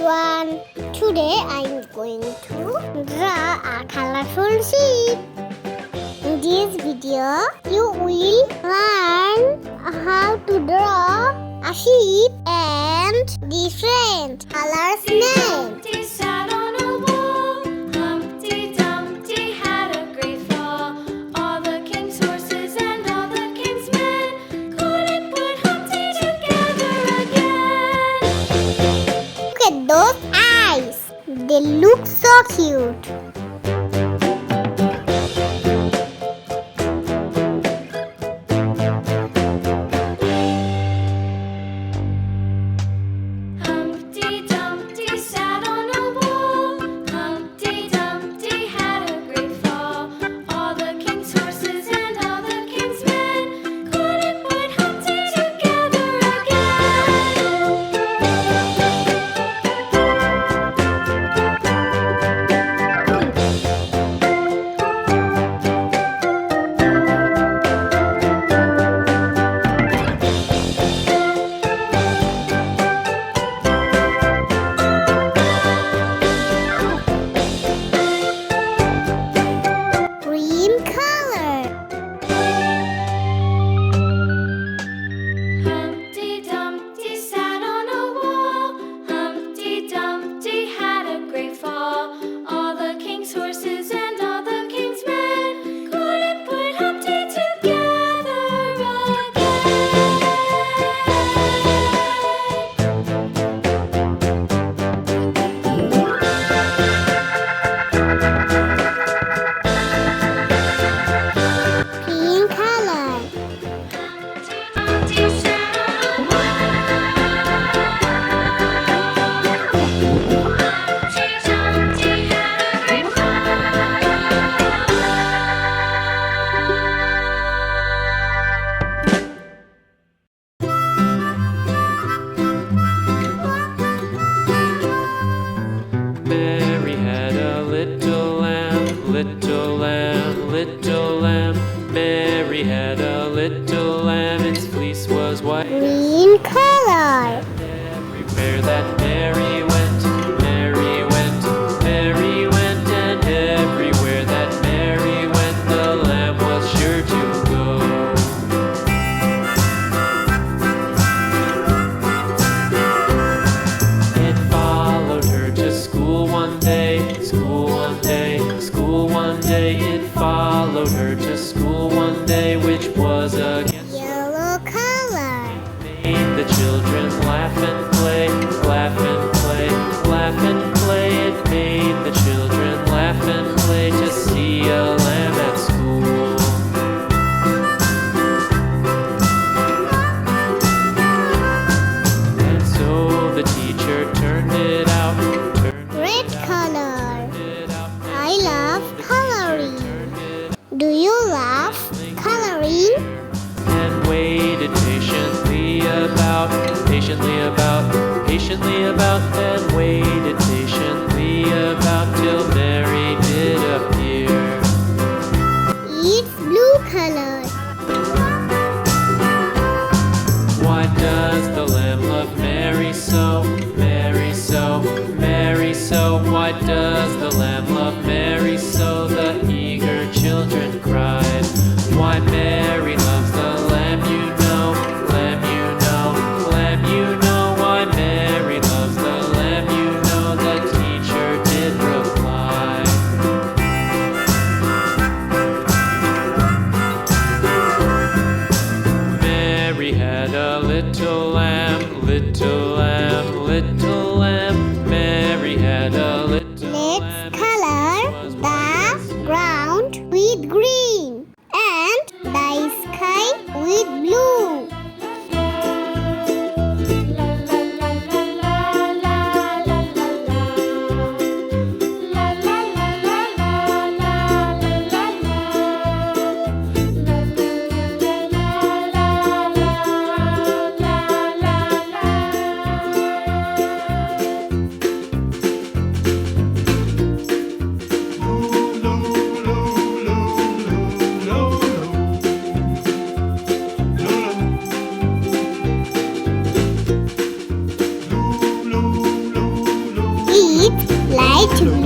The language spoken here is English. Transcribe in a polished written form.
everyone! Today I am going to draw a colorful sheep. In this video, you will learn how to draw a sheep and different colors name. Humpty sat on a wall. Humpty Dumpty had a great fall. All the king's horses and all the king's men couldn't put Humpty together again. Look at those eyes. They look so cute. Humpty Dumpty sat on a wall. Humpty Dumpty had a great fall. All the king's horses and all the king's men couldn't put Humpty together again. Green color. Humpty Dumpty sat on a wall. Humpty Dumpty had a great fall. All the king's horses and all the king's men couldn't put Humpty together Green color. Humpty sat on a wall. Humpty Dumpty had a great Mary had a little lamb, little lamb, little lamb. Mary had a little lamb, its fleece was white. Green color. Everywhere that Mary went, Mary went, Mary went, and everywhere that Mary went, the lamb was sure to go. It followed her to school one day, school one day, school one day. It followed her to school one day, which was against Yellow color. made the children laugh and play, laugh and play, laugh and play. It made the children laugh and play to see a lamb at school. And so the teacher turned it out, turned Red color. it out, I love coloring. Do you love coloring? and waited patiently about, and waited patiently about till Mary did appear. It's blue color. Why does the lamb love Mary so, Mary so, Mary so? Why does the lamb love Mary so? The eager children cried. Why Mary loves the lamb, you know, lamb, you know, lamb, you know. Why Mary loves the lamb, you know, the teacher did reply. Mary had a little lamb, little lamb, little lamb. Mary had a little lamb. Let's color the ground with green and the sky with blue. with light